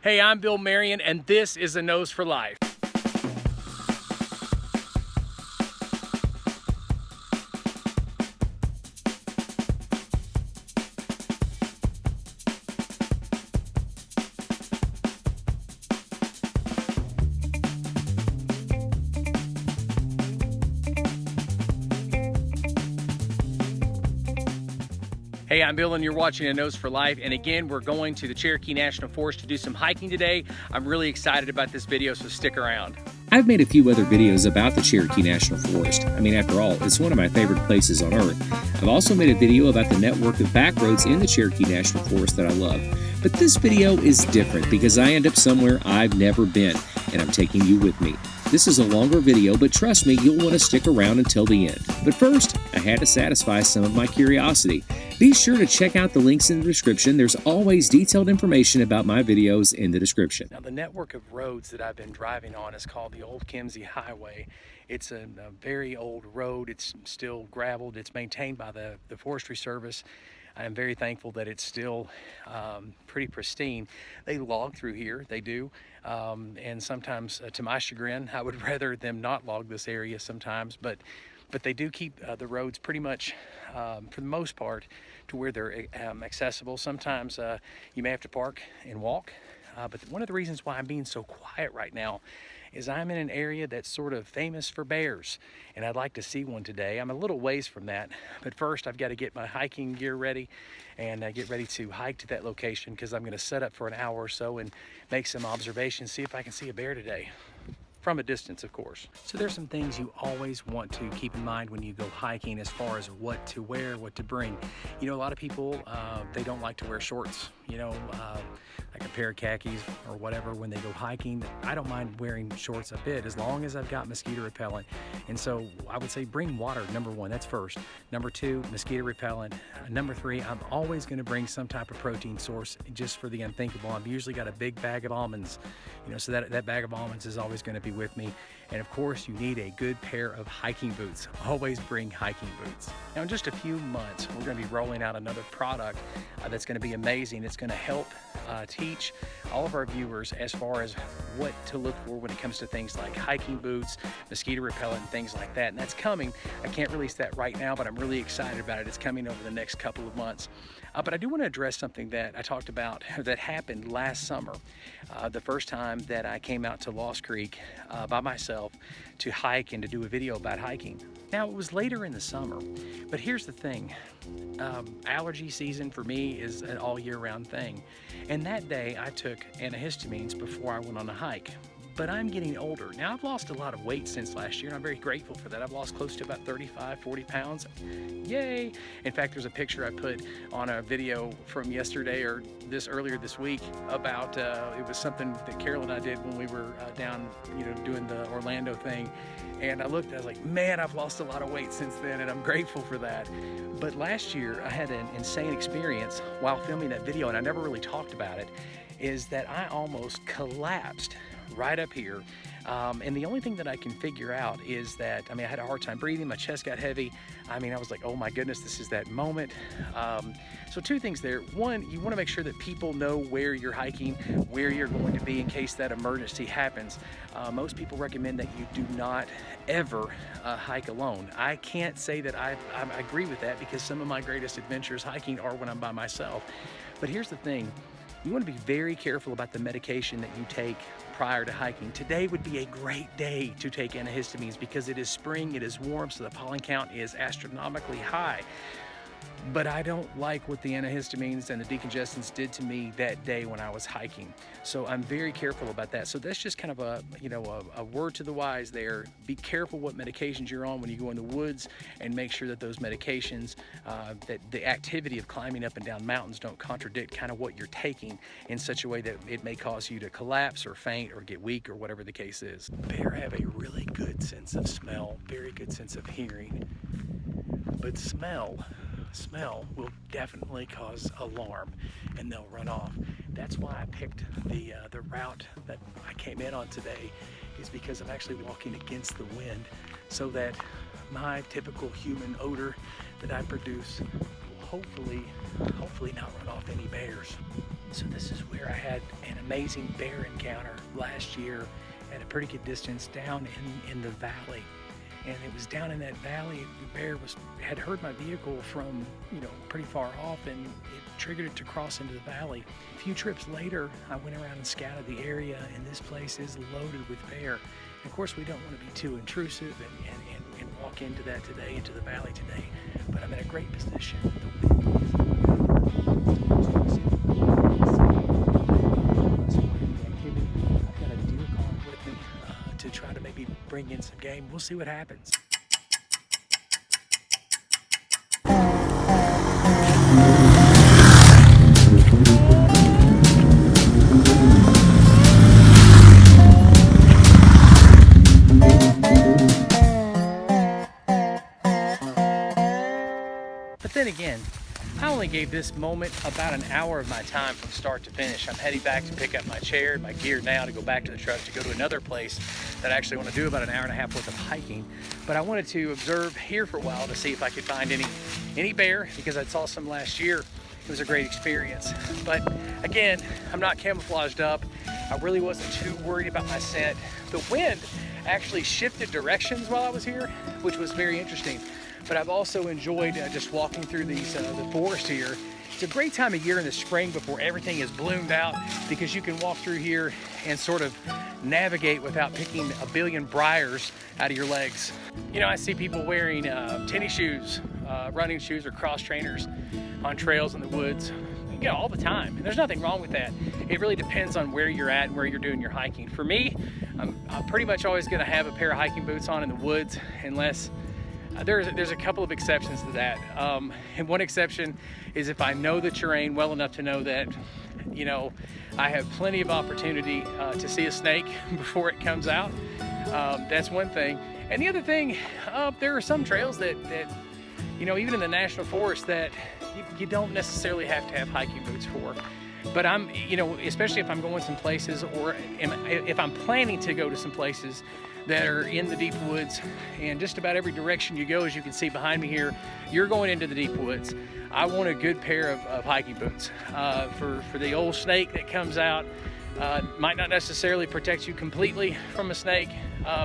Hey, I'm Bill Marion, and this is A Nose for Life. Hey, I'm Bill and you're watching A Nose for Life, and again we're going to the Cherokee National Forest to do some hiking today. I'm really excited about this video, so stick around. I've made a few other videos about the Cherokee National Forest. I mean, after all, it's one of my favorite places on Earth. I've also made a video about the network of back roads in the Cherokee National Forest that I love. But this video is different because I end up somewhere I've never been, and I'm taking you with me. This is a longer video, but trust me, you'll want to stick around until the end. But first, I had to satisfy some of my curiosity. Be sure to check out the links in the description. There's always detailed information about my videos in the description. Now, the network of roads that I've been driving on is called the Old Kimsey Highway. It's a very old road. It's still gravelled. It's maintained by the Forestry Service. I'm very thankful that it's still pretty pristine. They log through here, they do, and sometimes to my chagrin, I would rather them not log this area sometimes, but they do keep the roads pretty much, for the most part, to where they're accessible. Sometimes you may have to park and walk, but one of the reasons why I'm being so quiet right now is I'm in an area that's sort of famous for bears, and I'd like to see one today. I'm a little ways from that, but first I've got to get my hiking gear ready and get ready to hike to that location, because I'm going to set up for an hour or so and make some observations, see if I can see a bear today. From a distance, of course. So there's some things you always want to keep in mind when you go hiking as far as what to wear, what to bring. You know, a lot of people, they don't like to wear shorts, you know, like a pair of khakis or whatever when they go hiking. I don't mind wearing shorts a bit as long as I've got mosquito repellent. And so I would say bring water, number one, that's first. Number two, mosquito repellent. Number three, I'm always going to bring some type of protein source just for the unthinkable. I've usually got a big bag of almonds, you know, so that bag of almonds is always going to be with me. And of course, you need a good pair of hiking boots. Always bring hiking boots. Now, in just a few months, we're going to be rolling out another product that's going to be amazing. It's going to help teach all of our viewers as far as what to look for when it comes to things like hiking boots, mosquito repellent, and things like that. And that's coming. I can't release that right now, but I'm really excited about it. It's coming over the next couple of months. But I do want to address something that I talked about that happened last summer. The first time that I came out to Lost Creek by myself to hike and to do a video about hiking. Now, it was later in the summer, but here's the thing. Allergy season for me is an all year round thing. And that day I took antihistamines before I went on a hike. But I'm getting older. Now, I've lost a lot of weight since last year, and I'm very grateful for that. I've lost close to about 35, 40 pounds. Yay! In fact, there's a picture I put on a video from yesterday or earlier this week about, it was something that Carol and I did when we were down, you know, doing the Orlando thing. And I looked, I was like, man, I've lost a lot of weight since then, and I'm grateful for that. But last year, I had an insane experience while filming that video, and I never really talked about it, is that I almost collapsed right up here. And the only thing that I can figure out is that, I mean, I had a hard time breathing, my chest got heavy. I mean, I was like, oh my goodness, this is that moment. So two things there. One, you want to make sure that people know where you're hiking, where you're going to be in case that emergency happens. Most people recommend that you do not ever hike alone. I can't say that I agree with that, because some of my greatest adventures hiking are when I'm by myself. But here's the thing. You want to be very careful about the medication that you take prior to hiking. Today would be a great day to take antihistamines because it is spring, it is warm, so the pollen count is astronomically high. But I don't like what the antihistamines and the decongestants did to me that day when I was hiking. So I'm very careful about that. So that's just kind of a, you know, a word to the wise there. Be careful what medications you're on when you go in the woods, and make sure that those medications, that the activity of climbing up and down mountains don't contradict kind of what you're taking in such a way that it may cause you to collapse or faint or get weak or whatever the case is. Bear have a really good sense of smell, very good sense of hearing, but smell will definitely cause alarm, and they'll run off. That's why I picked the route that I came in on today, is because I'm actually walking against the wind, so that my typical human odor that I produce will hopefully not run off any bears. So this is where I had an amazing bear encounter last year at a pretty good distance down in the valley. And it was down in that valley, the bear had heard my vehicle from, pretty far off, and it triggered it to cross into the valley. A few trips later, I went around and scouted the area, and this place is loaded with bear. And of course, we don't want to be too intrusive and walk into that today, into the valley today, but I'm in a great position. The wind is I've got a deer calling with me to try to maybe bring in some game. We'll see what happens. But then again, I only gave this moment about an hour of my time from start to finish. I'm heading back to pick up my chair and my gear now to go back to the truck to go to another place that I actually want to do about an hour and a half worth of hiking. But I wanted to observe here for a while to see if I could find any bear, because I saw some last year. It was a great experience. But again, I'm not camouflaged up. I really wasn't too worried about my scent. The wind actually shifted directions while I was here, which was very interesting. But I've also enjoyed just walking through the forest here. It's a great time of year in the spring before everything is bloomed out, because you can walk through here and sort of navigate without picking a billion briars out of your legs. I see people wearing tennis shoes, running shoes, or cross trainers on trails in the woods, all the time. And there's nothing wrong with that. It really depends on where you're at and where you're doing your hiking. For me, I'm pretty much always gonna have a pair of hiking boots on in the woods, unless there's a couple of exceptions to that. And one exception is if I know the terrain well enough to know that, I have plenty of opportunity to see a snake before it comes out. That's one thing. And the other thing, there are some trails that even in the national forest, that you don't necessarily have to have hiking boots for. But I'm, especially if I'm going some places, or if I'm planning to go to some places that are in the deep woods, and just about every direction you go, as you can see behind me here, you're going into the deep woods. I want a good pair of hiking boots for the old snake that comes out. Might not necessarily protect you completely from a snake,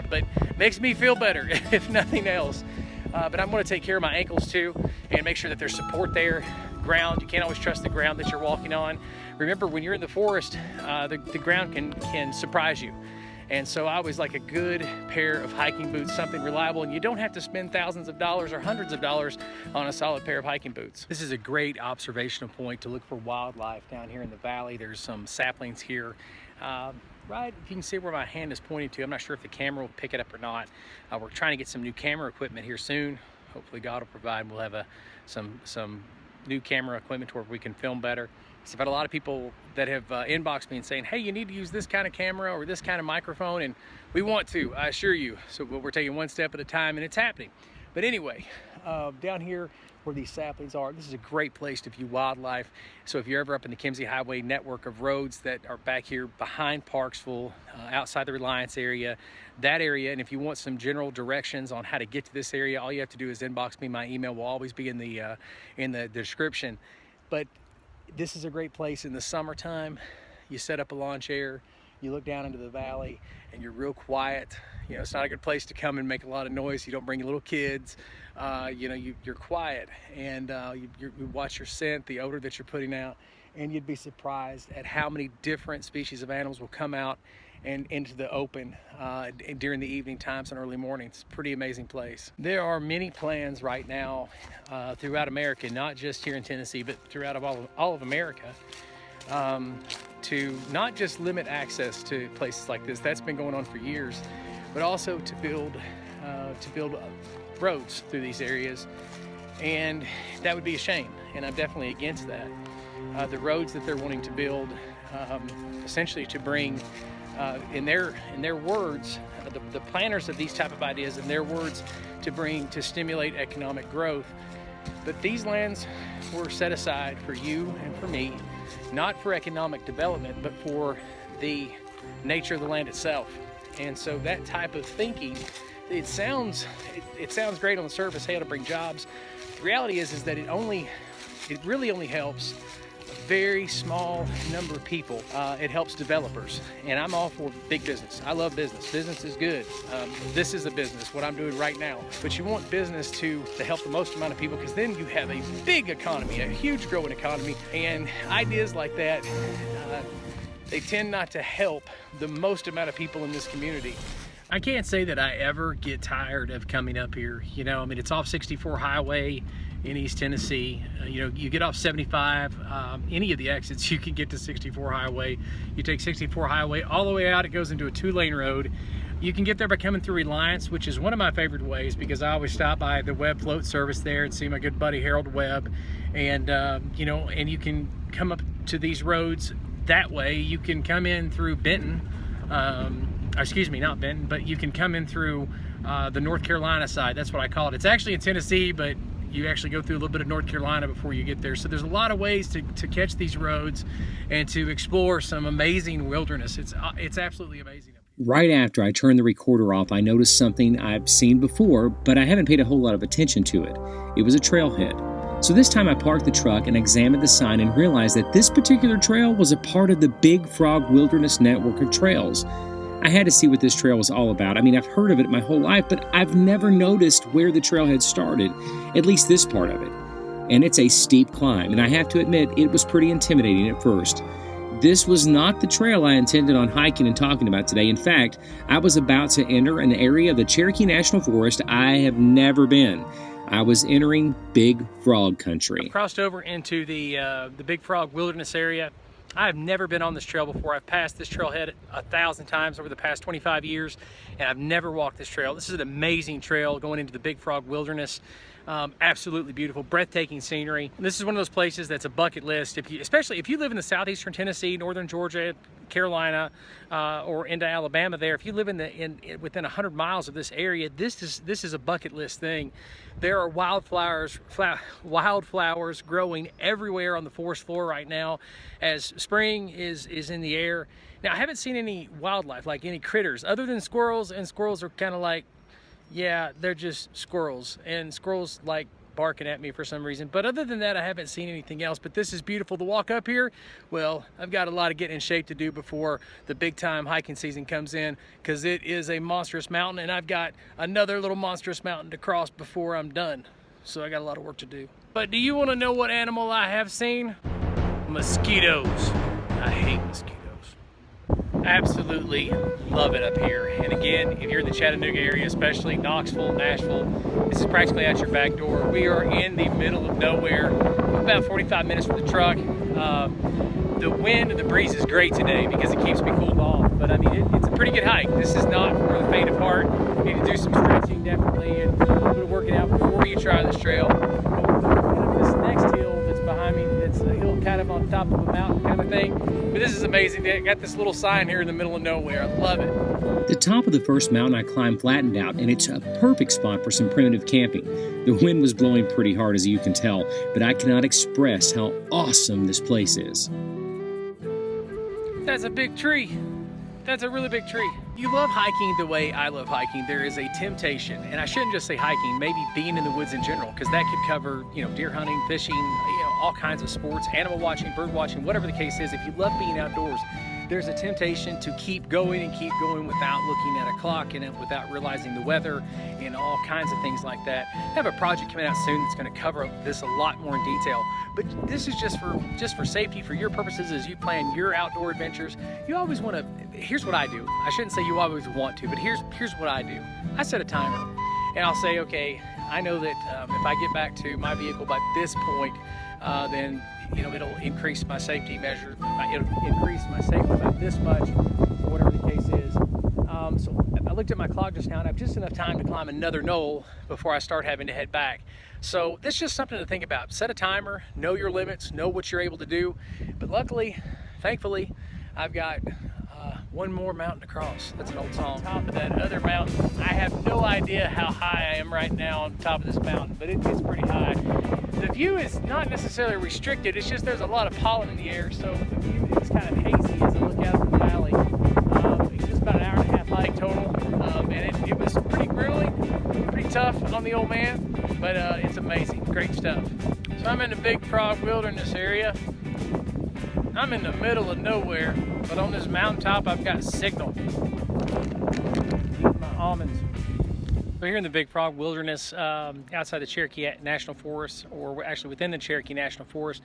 but makes me feel better, if nothing else. But I'm going to take care of my ankles too, and make sure that there's support there. Ground, you can't always trust the ground that you're walking on. Remember, when you're in the forest, the ground can surprise you. And so I always like a good pair of hiking boots, something reliable, and you don't have to spend thousands of dollars or hundreds of dollars on a solid pair of hiking boots. This is a great observational point to look for wildlife down here in the valley. There's some saplings here. Right, if you can see where my hand is pointing to, I'm not sure if the camera will pick it up or not. We're trying to get some new camera equipment here soon. Hopefully God will provide. We'll have some new camera equipment where we can film better. So I've had a lot of people that have inboxed me and saying, hey, you need to use this kind of camera or this kind of microphone, and we want to, I assure you. So we're taking one step at a time, and it's happening. But anyway, down here where these saplings are, this is a great place to view wildlife. So if you're ever up in the Kimsey Highway network of roads that are back here behind Parksville, outside the Reliance area, that area, and if you want some general directions on how to get to this area, all you have to do is inbox me. My email will always be in the description. But this is a great place in the summertime. You set up a lawn chair, you look down into the valley, and you're real quiet. It's not a good place to come and make a lot of noise. You don't bring your little kids. You're quiet, and you watch your scent, the odor that you're putting out, and you'd be surprised at how many different species of animals will come out and into the open during the evening times and early mornings. Pretty amazing place. There are many plans right now throughout America, not just here in Tennessee, but throughout all of America, to not just limit access to places like this. That's been going on for years, but also to build roads through these areas, and that would be a shame, and I'm definitely against that. The roads that they're wanting to build, essentially to bring, in their words, the planners of these type of ideas, in their words, to stimulate economic growth. But these lands were set aside for you and for me, not for economic development, but for the nature of the land itself. And so that type of thinking, it sounds great on the surface, hey, it'll bring jobs. The reality is that it really only helps very small number of people. It helps developers, and I'm all for big business. I love business. Business is good. This is a business, what I'm doing right now. But you want business to help the most amount of people, because then you have a big economy, a huge growing economy. And ideas like that, they tend not to help the most amount of people in this community. I can't say that I ever get tired of coming up here. You know, I mean, it's off 64 highway in East Tennessee. You know, you get off 75, any of the exits, you can get to 64 highway. You take 64 highway all the way out, it goes into a 2-lane road. You can get there by coming through Reliance, which is one of my favorite ways, because I always stop by the Webb float service there and see my good buddy Harold Webb. And you know, and you can come up to these roads that way. You can come in through Benton, excuse me, not Benton, but you can come in through the North Carolina side. That's what I call it. It's actually in Tennessee, but you actually go through a little bit of North Carolina before you get there. So there's a lot of ways to catch these roads and to explore some amazing wilderness. It's absolutely amazing. Right after I turned the recorder off, I noticed something I've seen before, but I haven't paid a whole lot of attention to it. It was a trailhead. So this time I parked the truck and examined the sign and realized that this particular trail was a part of the Big Frog Wilderness network of trails. I had to see what this trail was all about. I mean, I've heard of it my whole life, but I've never noticed where the trailhead started, at least this part of it. And it's a steep climb, and I have to admit, it was pretty intimidating at first. This was not the trail I intended on hiking and talking about today. In fact, I was about to enter an area of the Cherokee National Forest I have never been. I was entering Big Frog country. I've crossed over into the Big Frog Wilderness area. I have never been on this trail before. I've passed this trailhead 1,000 times over the past 25 years, and I've never walked this trail. This is an amazing trail going into the Big Frog Wilderness. Absolutely beautiful, breathtaking scenery. This is one of those places that's a bucket list, especially if you live in the southeastern Tennessee, northern Georgia, Carolina, or into Alabama there. If you live within 100 miles of this area, this is a bucket list thing. There are wildflowers growing everywhere on the forest floor right now, as spring is in the air. Now, I haven't seen any wildlife, like any critters, other than squirrels, and squirrels are kind of like, yeah, they're just squirrels, and squirrels like barking at me for some reason. But other than that, I haven't seen anything else. But this is beautiful to walk up here. Well, I've got a lot of getting in shape to do before the big time hiking season comes in, because it is a monstrous mountain, and I've got another little monstrous mountain to cross before I'm done. So I got a lot of work to do. But do you want to know what animal I have seen? Mosquitoes. I hate mosquitoes. Absolutely love it up here. And again, if you're in the Chattanooga area, especially Knoxville, Nashville, this is practically at your back door. We are in the middle of nowhere, about 45 minutes from the truck. The wind and the breeze is great today because it keeps me cooled off. But I mean, it's a pretty good hike. This is not for the faint of heart. You need to do some stretching definitely, and a little bit of working out before you try this trail. This next hill that's behind me, it's a hill kind of on top of a mountain kind of thing. But this is amazing. They got this little sign here in the middle of nowhere. I love it. The top of the first mountain I climbed flattened out, and it's a perfect spot for some primitive camping. The wind was blowing pretty hard, as you can tell, but I cannot express how awesome this place is. That's a big tree. That's a really big tree. You love hiking the way I love hiking. There is a temptation, and I shouldn't just say hiking, maybe being in the woods in general, because that could cover, you know, deer hunting, fishing, you know, all kinds of sports, animal watching, bird watching, whatever the case is. If you love being outdoors, there's a temptation to keep going and keep going without looking at a clock and without realizing the weather and all kinds of things like that. I have a project coming out soon that's going to cover this a lot more in detail, but this is just for safety, for your purposes as you plan your outdoor adventures. You always want to, here's what I do. I shouldn't say you always want to, but here's what I do. I set a timer, and I'll say, okay, I know that if I get back to my vehicle by this point, then you know, it'll increase my safety measure. It'll increase my safety by this much, or whatever the case is. So I looked at my clock just now, and I have just enough time to climb another knoll before I start having to head back. So this is just something to think about. Set a timer, know your limits, know what you're able to do. But luckily, thankfully, I've got one more mountain to cross. That's an old song. Top of that other mountain. I have no idea how high I am right now on top of this mountain, but it's pretty high. The view is not necessarily restricted. It's just there's a lot of pollen in the air, so the view is kind of hazy as I look out of the valley. It's just about an hour and a half hike total, and it was pretty grueling, pretty tough on the old man, but it's amazing, great stuff. So I'm in the Big Frog Wilderness area. I'm in the middle of nowhere, but on this mountaintop I've got signal. My almonds. So here in the Big Frog Wilderness, outside the Cherokee National Forest, or actually within the Cherokee National Forest,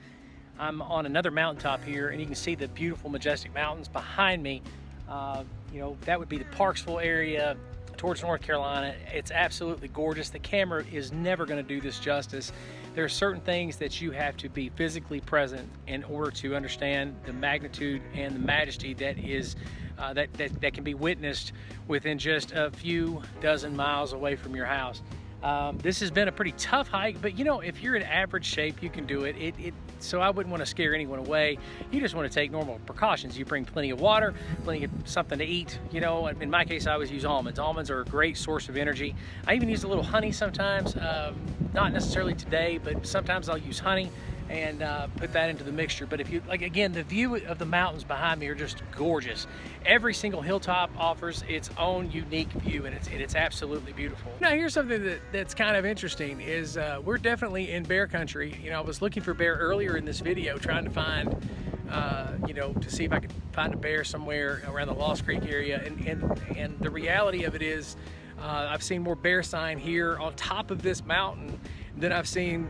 I'm on another mountaintop here, and you can see the beautiful, majestic mountains behind me. You know, that would be the Parksville area towards North Carolina. It's absolutely gorgeous. The camera is never going to do this justice. There are certain things that you have to be physically present in order to understand the magnitude and the majesty that is that can be witnessed within just a few dozen miles away from your house. This has been a pretty tough hike, but you know, if you're in average shape, you can do it. So I wouldn't want to scare anyone away. You just want to take normal precautions. You bring plenty of water, plenty of something to eat. You know, in my case, I always use almonds. Almonds are a great source of energy. I even use a little honey sometimes. Not necessarily today, but sometimes I'll use honey and put that into the mixture. But if you, like, again, the view of the mountains behind me are just gorgeous. Every single hilltop offers its own unique view, and it's absolutely beautiful. Now here's something that's kind of interesting is we're definitely in bear country. You know, I was looking for bear earlier in this video, trying to find you know, to see if I could find a bear somewhere around the Lost Creek area, and the reality of it is I've seen more bear sign here on top of this mountain than I've seen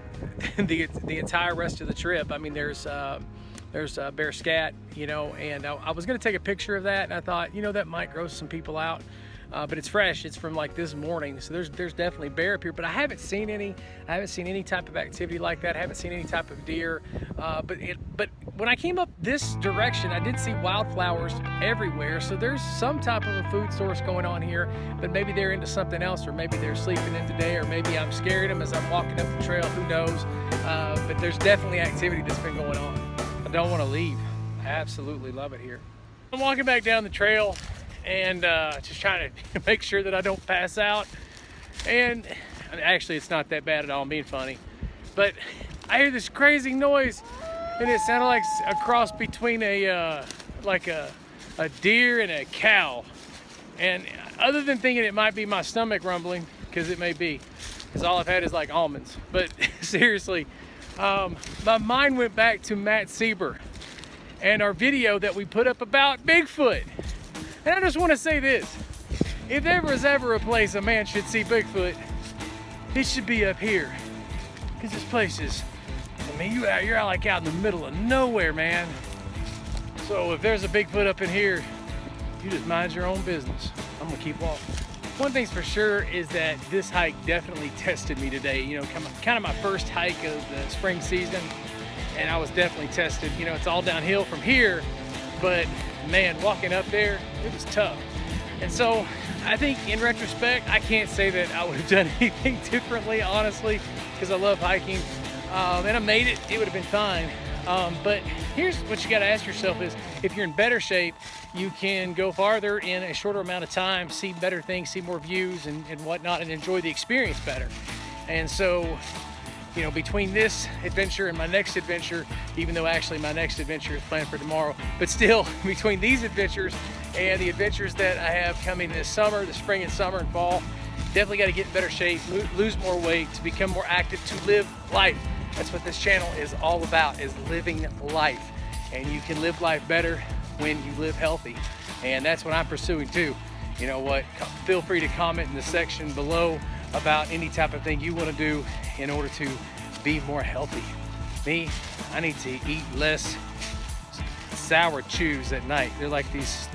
the entire rest of the trip. I mean, there's bear scat, you know, and I was gonna take a picture of that, and I thought, you know, that might gross some people out, but it's fresh. It's from like this morning, so there's definitely bear up here, but I haven't seen any type of activity like that. I haven't seen any type of deer, but when I came up this direction, I did see wildflowers everywhere, so there's some type of a food source going on here, but maybe they're into something else, or maybe they're sleeping in today, or maybe I'm scaring them as I'm walking up the trail, who knows. But there's definitely activity that's been going on. I don't want to leave. I absolutely love it here. I'm walking back down the trail and just trying to make sure that I don't pass out. And actually, it's not that bad at all. I'm being funny, but I hear this crazy noise, and it sounded like a cross between a deer and a cow. And other than thinking it might be my stomach rumbling, because it may be, because all I've had is like almonds. But seriously, my mind went back to Matt Sieber and our video that we put up about Bigfoot. And I just want to say this: if there was ever a place a man should see Bigfoot, it should be up here. Because this place is, I mean, you're out like out in the middle of nowhere, man. So if there's a Bigfoot up in here, you just mind your own business. I'm gonna keep walking. One thing's for sure is that this hike definitely tested me today. You know, kind of my first hike of the spring season, and I was definitely tested. You know, it's all downhill from here, but man, walking up there, it was tough. And so I think in retrospect, I can't say that I would have done anything differently, honestly, because I love hiking. And I made it, it would have been fine. But here's what you got to ask yourself is, if you're in better shape, you can go farther in a shorter amount of time, see better things, see more views and whatnot, and enjoy the experience better. And so, you know, between this adventure and my next adventure, even though actually my next adventure is planned for tomorrow, but still, between these adventures and the adventures that I have coming this summer, the spring and summer and fall, definitely got to get in better shape, lose more weight, to become more active, to live life. That's what this channel is all about, is living life. And you can live life better when you live healthy. And that's what I'm pursuing too. You know what, feel free to comment in the section below about any type of thing you want to do in order to be more healthy. Me, I need to eat less sour chews at night. They're like these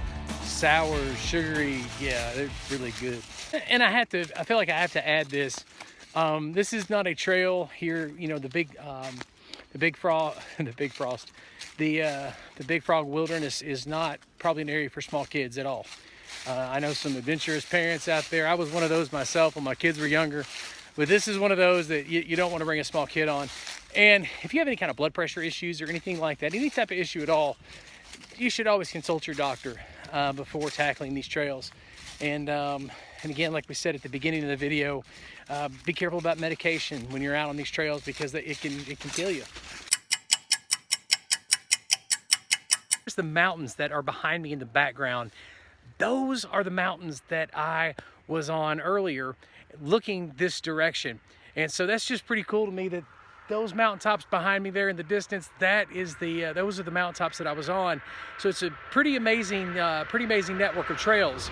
sour, sugary, yeah, they're really good. And I feel like I have to add this. This is not a trail here, you know, the Big Frog Wilderness is not probably an area for small kids at all. I know some adventurous parents out there. I was one of those myself when my kids were younger, but this is one of those that you don't want to bring a small kid on. And if you have any kind of blood pressure issues or anything like that, any type of issue at all, you should always consult your doctor before tackling these trails. And again, like we said at the beginning of the video, be careful about medication when you're out on these trails, because it can kill you. There's the mountains that are behind me in the background. Those are the mountains that I was on earlier, looking this direction. And so that's just pretty cool to me that those mountaintops behind me there in the distance, that is those are the mountaintops that I was on. So it's a pretty amazing network of trails.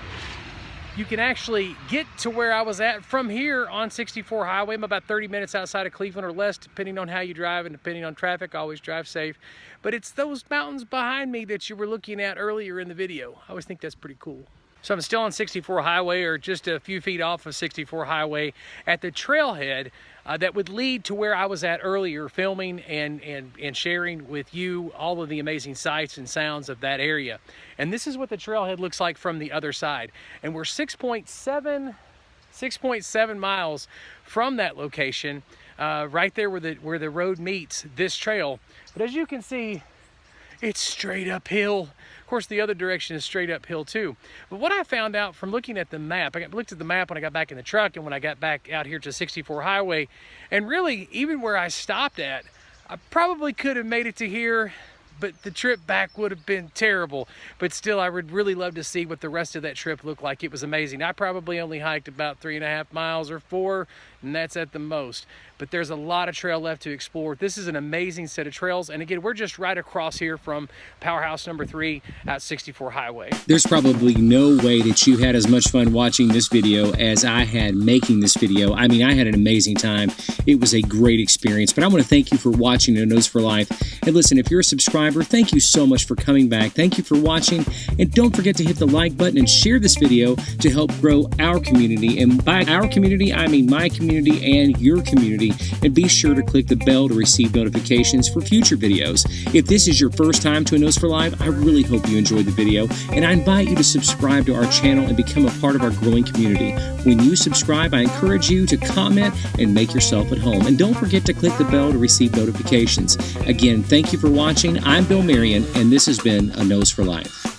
You can actually get to where I was at from here on 64 highway. I'm about 30 minutes outside of Cleveland or less, depending on how you drive and depending on traffic. Always drive safe. But it's those mountains behind me that you were looking at earlier in the video. I always think that's pretty cool. So I'm still on 64 highway, or just a few feet off of 64 highway at the trailhead that would lead to where I was at earlier, filming and sharing with you all of the amazing sights and sounds of that area. And this is what the trailhead looks like from the other side. And we're 6.7 miles from that location, right there where the road meets this trail. But as you can see, it's straight uphill. Of course, the other direction is straight uphill too. But what I found out from looking at the map, I looked at the map when I got back in the truck and when I got back out here to 64 highway, and really even where I stopped at, I probably could have made it to here, but the trip back would have been terrible. But still, I would really love to see what the rest of that trip looked like. It was amazing. I probably only hiked about 3.5 miles or 4, and that's at the most. But there's a lot of trail left to explore. This is an amazing set of trails. And again, we're just right across here from Powerhouse number 3 at 64 highway. There's probably no way that you had as much fun watching this video as I had making this video. I mean, I had an amazing time. It was a great experience. But I want to thank you for watching No Nose for Life. And listen, if you're a subscriber, thank you so much for coming back. Thank you for watching. And don't forget to hit the like button and share this video to help grow our community. And by our community, I mean my community and your community. And be sure to click the bell to receive notifications for future videos. If this is your first time to A Nose for Life, I really hope you enjoyed the video, and I invite you to subscribe to our channel and become a part of our growing community. When you subscribe, I encourage you to comment and make yourself at home. And don't forget to click the bell to receive notifications. Again, thank you for watching. I'm Bill Marion, and this has been A Nose for Life.